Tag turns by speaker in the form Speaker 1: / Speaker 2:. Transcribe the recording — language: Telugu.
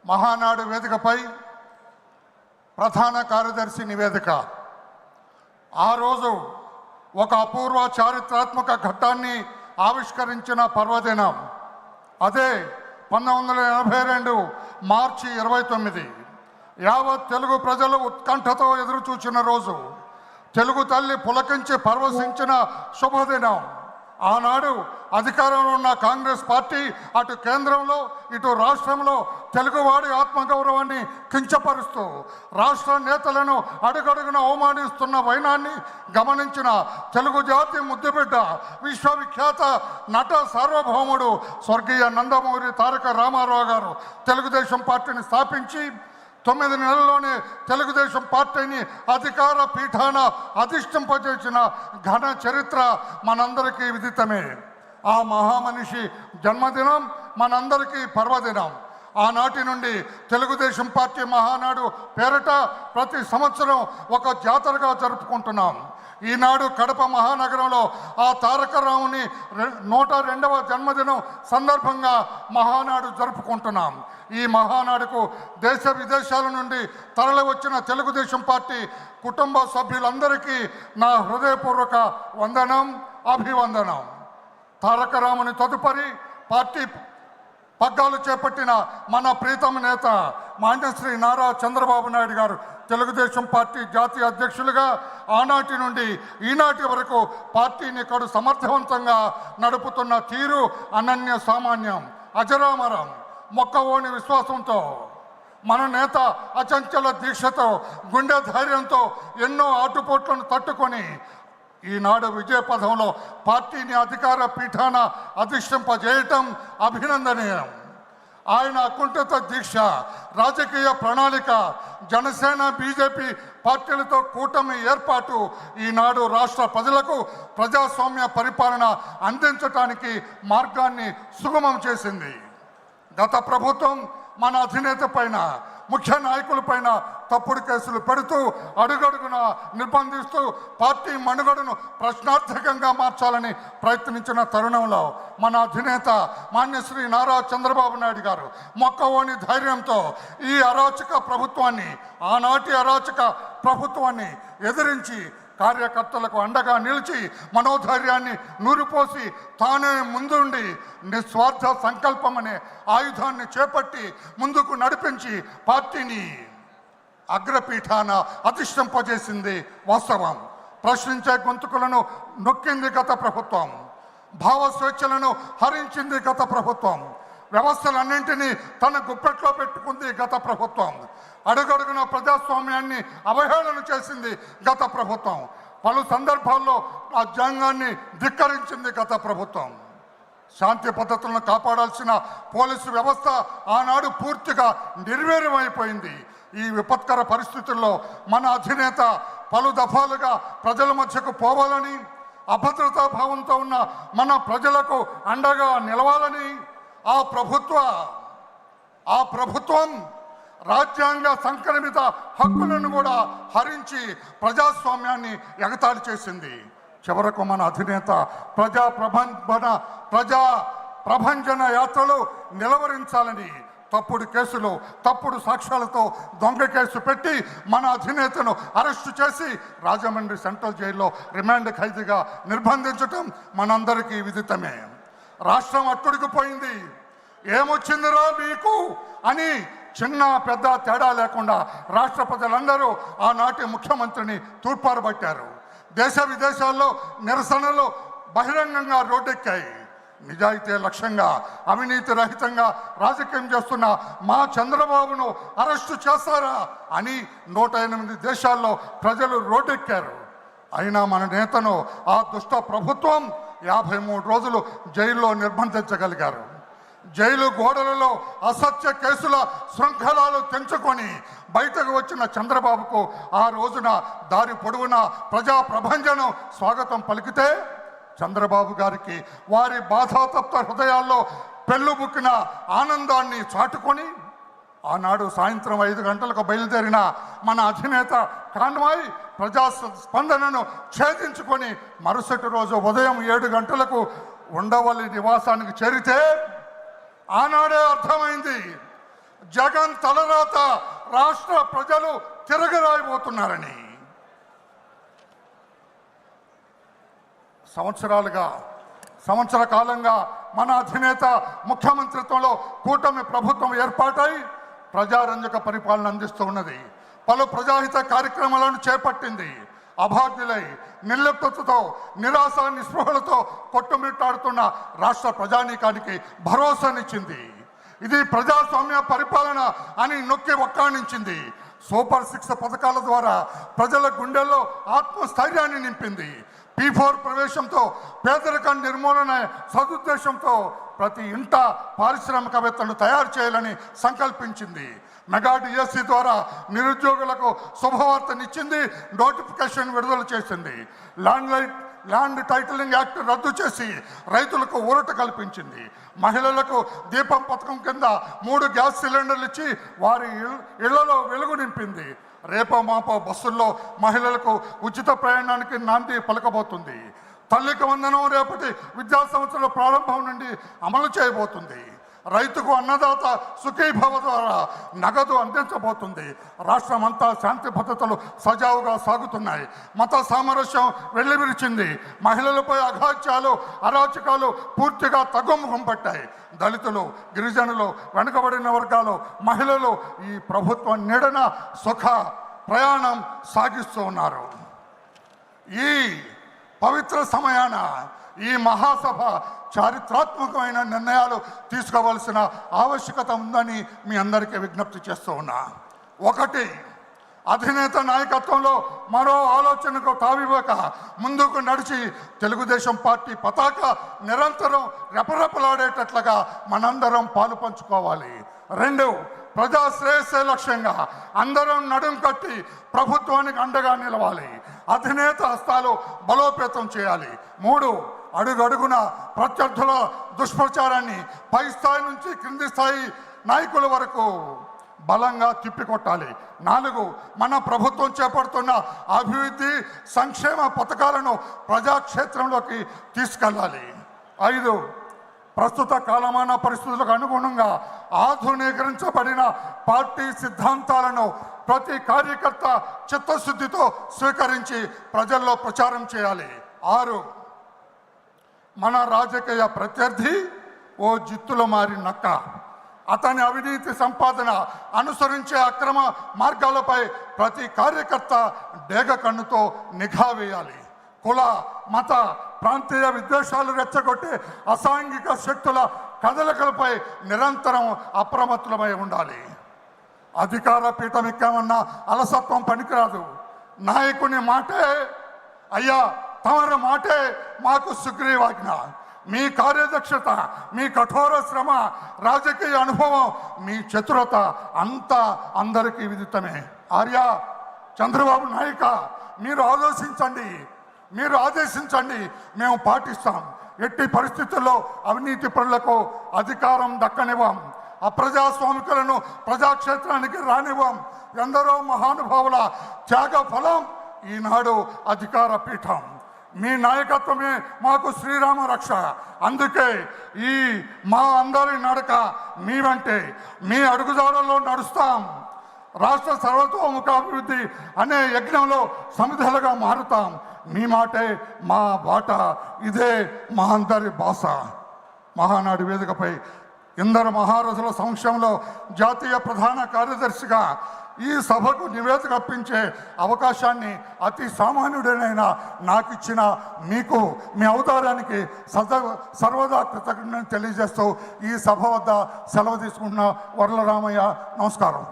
Speaker 1: మహానాడు వేదికపై ప్రధాన కార్యదర్శి నివేదిక. ఆ రోజు ఒక అపూర్వ చారిత్రాత్మక ఘట్టాన్ని ఆవిష్కరించిన పర్వదినం. అదే 1982 మార్చి 29. యావత్ తెలుగు ప్రజలు ఉత్కంఠతో ఎదురుచూచిన రోజు. తెలుగు తల్లి పులకించి పరవశించిన శుభదినం. ఆనాడు అధికారంలో ఉన్న కాంగ్రెస్ పార్టీ అటు కేంద్రంలో ఇటు రాష్ట్రంలో తెలుగువాడి ఆత్మగౌరవాన్ని కించపరుస్తూ రాష్ట్ర నేతలను అడుగడుగున అవమానిస్తున్న వైనాన్ని గమనించిన తెలుగు జాతి ముద్దుబిడ్డ విశ్వవిఖ్యాత నట సార్వభౌముడు స్వర్గీయ నందమూరి తారక రామారావు గారు తెలుగుదేశం పార్టీని స్థాపించి 9 నెలల్లోనే తెలుగుదేశం పార్టీని అధికార పీఠాన అధిష్ఠింపజేసిన ఘన చరిత్ర మనందరికీ విదితమే. ఆ మహామనిషి జన్మదినం మనందరికీ పర్వదినం. ఆనాటి నుండి తెలుగుదేశం పార్టీ మహానాడు పేరిట ప్రతి సంవత్సరం ఒక జాతరగా జరుపుకుంటున్నాం. ఈనాడు కడప మహానగరంలో ఆ తారక రాముని 102వ జన్మదినం సందర్భంగా మహానాడు జరుపుకుంటున్నాం. ఈ మహానాడుకు దేశ విదేశాల నుండి తరలి వచ్చిన తెలుగుదేశం పార్టీ కుటుంబ సభ్యులందరికీ నా హృదయపూర్వక వందనం, అభివందనం. తారక రాముని తదుపరి పార్టీ పగ్గాలు చేపట్టిన మన ప్రీతమ నేత మాన్యశ్రీ నారా చంద్రబాబు నాయుడు గారు తెలుగుదేశం పార్టీ జాతీయ అధ్యక్షులుగా ఆనాటి నుండి ఈనాటి వరకు పార్టీని కడు సమర్థవంతంగా నడుపుతున్న తీరు అనన్య సామాన్యం, అజరామరం. మొక్కవోని విశ్వాసంతో మన నేత అచంచల దీక్షతో గుండె ధైర్యంతో ఎన్నో ఆటుపోట్లను తట్టుకొని ఈనాడు విజయపథంలో పార్టీని అధికార పీఠాన అధిష్ఠింపజేయటం అభినందనీయం. ఆయన అకుంఠిత దీక్ష, రాజకీయ ప్రణాళిక, జనసేన బీజేపీ పార్టీలతో కూటమి ఏర్పాటు ఈనాడు రాష్ట్ర ప్రజలకు ప్రజాస్వామ్య పరిపాలన అందించటానికి మార్గాన్ని సుగమం చేసింది. గత ప్రభుత్వం మన అధినేత పైన, ముఖ్య నాయకులపైన తప్పుడు కేసులు పెడుతూ అడుగడుగున నిర్బంధిస్తూ పార్టీ మనుగడను ప్రశ్నార్థకంగా మార్చాలని ప్రయత్నించిన తరుణంలో మన అధినేత మాన్యశ్రీ నారా చంద్రబాబు నాయుడు గారు మొక్కవోని ధైర్యంతో ఈ అరాచక ప్రభుత్వాన్ని, ఆనాటి అరాచక ప్రభుత్వాన్ని ఎదిరించి కార్యకర్తలకు అండగా నిలిచి మనోధైర్యాన్ని నూరిపోసి తానే ముందుండి నిస్వార్థ సంకల్పం అనే ఆయుధాన్ని చేపట్టి ముందుకు నడిపించి పార్టీని అగ్రపీఠాన అధిష్ఠింపజేసింది వాస్తవం. ప్రశ్నించే గొంతుకులను నొక్కింది గత ప్రభుత్వం. భావ స్వేచ్ఛలను హరించింది గత ప్రభుత్వం. వ్యవస్థలన్నింటినీ తన గుప్పెట్లో పెట్టుకుంది గత ప్రభుత్వం. అడుగడుగున ప్రజాస్వామ్యాన్ని అవహేళన చేసింది గత ప్రభుత్వం. పలు సందర్భాల్లో రాజ్యాంగాన్ని ధిక్కరించింది గత ప్రభుత్వం. శాంతి పద్ధతులను కాపాడాల్సిన పోలీసు వ్యవస్థ ఆనాడు పూర్తిగా నిర్వీర్యమైపోయింది. ఈ విపత్కర పరిస్థితుల్లో మన అధినేత పలు దఫాలుగా ప్రజల మధ్యకు పోవాలని, అభద్రతా భావంతో ఉన్న మన ప్రజలకు అండగా నిలవాలని ఆ ప్రభుత్వం రాజ్యాంగ సంకల్పిత హక్కులను కూడా హరించి ప్రజాస్వామ్యాన్ని ఎగతాళి చేసింది. చివరకు మన అధినేత ప్రజా ప్రభంజన యాత్రలు నిలవరించాలని తప్పుడు కేసులు, తప్పుడు సాక్ష్యాలతో దొంగ కేసు పెట్టి మన అధినేతను అరెస్టు చేసి రాజమండ్రి సెంట్రల్ జైల్లో రిమాండ్ ఖైదీగా నిర్బంధించటం మనందరికీ విదితమే. రాష్ట్రం అట్టుడికిపోయింది. ఏమొచ్చిందిరా మీకు అని చిన్న పెద్ద తేడా లేకుండా రాష్ట్ర ప్రజలందరూ ఆనాటి ముఖ్యమంత్రిని తూర్పారబట్టారు. దేశ విదేశాల్లో నిరసనలు బహిరంగంగా రోడ్డెక్కాయి. నిజాయితీ లక్ష్యంగా అవినీతి రహితంగా రాజకీయం చేస్తున్న మా చంద్రబాబును అరెస్టు చేస్తారా అని 108 దేశాల్లో ప్రజలు రోడ్డెక్కారు. అయినా మన నేతను ఆ దుష్ట ప్రభుత్వం 53 రోజులు జైల్లో నిర్బంధించగలిగారు. జైలు గోడలలో అసత్య కేసుల శృంఖలాలు తెంచుకొని బయటకు వచ్చిన చంద్రబాబుకు ఆ రోజున దారి పొడవున ప్రజా ప్రభంజనం స్వాగతం పలికితే చంద్రబాబు గారికి వారి బాధాతప్త హృదయాల్లో పెళ్ళుబుక్కిన ఆనందాన్ని చాటుకొని ఆనాడు సాయంత్రం 5 గంటలకు బయలుదేరిన మన అధినేత కాన్వాయ్ ప్రజా స్పందనను ఛేదించుకొని మరుసటి రోజు ఉదయం 7 గంటలకు ఉండవల్లి నివాసానికి చేరితే ఆనాడే అర్థమైంది జగన్ తలరాత రాష్ట్ర ప్రజలు తిరగరాయిపోతున్నారని. సంవత్సర కాలంగా మన అధినేత ముఖ్యమంత్రిత్వంలో కూటమి ప్రభుత్వం ఏర్పాటై ప్రజారంజక పరిపాలన అందిస్తూ ఉన్నది. పలు ప్రజాహిత కార్యక్రమాలను చేపట్టింది. అభాగ్యులై నిర్లిప్తతతో నిరాశ నిస్పృహలతో కొట్టుమిట్టాడుతున్న రాష్ట్ర ప్రజానీకానికి భరోసానిచ్చింది. ఇది ప్రజాస్వామ్య పరిపాలన అని నొక్కి ఒక్కాణించింది. సూపర్ 6 పథకాల ద్వారా ప్రజల గుండెల్లో ఆత్మస్థైర్యాన్ని నింపింది. P4 ప్రవేశంతో పేదరికం నిర్మూలన సదుద్దేశంతో ప్రతి ఇంట పారిశ్రామికవేత్తలను తయారు చేయాలని సంకల్పించింది. మెగా డిఎస్సి ద్వారా నిరుద్యోగులకు శుభవార్తనిచ్చింది. నోటిఫికేషన్ విడుదల చేసింది. ల్యాండ్ టైటిలింగ్ యాక్ట్ రద్దు చేసి రైతులకు ఊరట కల్పించింది. మహిళలకు దీపం పథకం కింద 3 గ్యాస్ సిలిండర్లు ఇచ్చి వారి ఇళ్లలో వెలుగు నింపింది. రేపో మాపో బస్సుల్లో మహిళలకు ఉచిత ప్రయాణానికి నాంది పలకబోతుంది. తల్లికి వందనం రేపటి విద్యా సంవత్సరం ప్రారంభం నుండి అమలు చేయబోతుంది. రైతుకు అన్నదాత సుఖీభవ ద్వారా నగదు అందించబోతుంది. రాష్ట్రమంతా శాంతి భద్రతలు సజావుగా సాగుతున్నాయి. మత సామరస్యం వెల్లివిరిచింది. మహిళలపై అఘాత్యాలు అరాచకాలు పూర్తిగా తగ్గుముఖం పట్టాయి. దళితులు, గిరిజనులు, వెనుకబడిన వర్గాలు, మహిళలు ఈ ప్రభుత్వం నీడన సుఖ ప్రయాణం సాగిస్తూ ఉన్నారు. ఈ పవిత్ర సమయాన ఈ మహాసభ చారిత్రాత్మకమైన నిర్ణయాలు తీసుకోవాల్సిన ఆవశ్యకత ఉందని మీ అందరికీ విజ్ఞప్తి చేస్తూ ఉన్నా. 1, అధినేత నాయకత్వంలో మరో ఆలోచనకు తావివ్వక ముందుకు నడిచి తెలుగుదేశం పార్టీ పతాక నిరంతరం రెపరెపలాడేటట్లుగా మనందరం పాలు పంచుకోవాలి. 2, ప్రజా శ్రేయస్సే లక్ష్యంగా అందరం నడుం కట్టి ప్రభుత్వానికి అండగా నిలవాలి. అధినేత హస్తాలు బలోపేతం చేయాలి. 3, అడుగడుగున ప్రత్యర్థుల దుష్ప్రచారాన్ని పై స్థాయి నుంచి క్రింది స్థాయి నాయకుల వరకు బలంగా తిప్పికొట్టాలి. 4, మన ప్రభుత్వం చేపడుతున్న అభివృద్ధి సంక్షేమ పథకాలను ప్రజాక్షేత్రంలోకి తీసుకెళ్ళాలి. 5, ప్రస్తుత కాలమాన పరిస్థితులకు అనుగుణంగా ఆధునీకరించబడిన పార్టీ సిద్ధాంతాలను ప్రతి కార్యకర్త చిత్తశుద్ధితో స్వీకరించి ప్రజల్లో ప్రచారం చేయాలి. 6, మన రాజకీయ ప్రత్యర్థి ఓ జిత్తులో మారి నక్క. అతని అవినీతి సంపాదన అనుసరించే అక్రమ మార్గాలపై ప్రతి కార్యకర్త డేగ కన్నుతో నిఘా వేయాలి. కుల, మత, ప్రాంతీయ విద్వేషాలు రెచ్చగొట్టే అసాంఘిక శక్తుల కదలికలపై నిరంతరం అప్రమత్తమై ఉండాలి. అధికార పీఠం ఎక్కామన్న అలసత్వం పనికిరాదు. నాయకుని మాటే అయ్యా తమరి మాటే మాకు సుగ్రీవాజ్ఞ. మీ కార్యదక్షత, మీ కఠోర శ్రమ, రాజకీయ అనుభవం, మీ చతురత అంతా అందరికీ విదితమే. ఆర్య, చంద్రబాబు నాయక, మీరు ఆదేశించండి, మేము పాటిస్తాం. ఎట్టి పరిస్థితుల్లో అవినీతి పరులకు అధికారం దక్కనివ్వం. అప్రజాస్వామికులను ప్రజాక్షేత్రానికి రానివ్వం. ఎందరో మహానుభావుల త్యాగ ఫలం ఈనాడు అధికార పీఠం. మీ నాయకత్వమే మాకు శ్రీరామ రక్ష. అందుకే ఈ మా అందరి నడక మీ వెంటే, మీ అడుగుజాడల్లో నడుస్తాం. రాష్ట్ర సర్వతోముఖాభివృద్ధి అనే యజ్ఞంలో సమిధలుగా మారుతాం. మీ మాటే మా బాట, ఇదే మా అందరి భాష. మహానాడు వేదికపై ఇందరు మహారథుల సమక్షంలో జాతీయ ప్రధాన కార్యదర్శిగా ఈ సభకు నివేదిక అర్పించే అవకాశాన్ని అతి సామాన్యుడైన నాకు ఇచ్చిన మీకు, మీ అవతారానికి సర్వదా కృతజ్ఞతలు తెలియజేస్తూ ఈ సభ వద్ద సెలవు తీసుకుంటున్న వరలరామయ్య. నమస్కారం.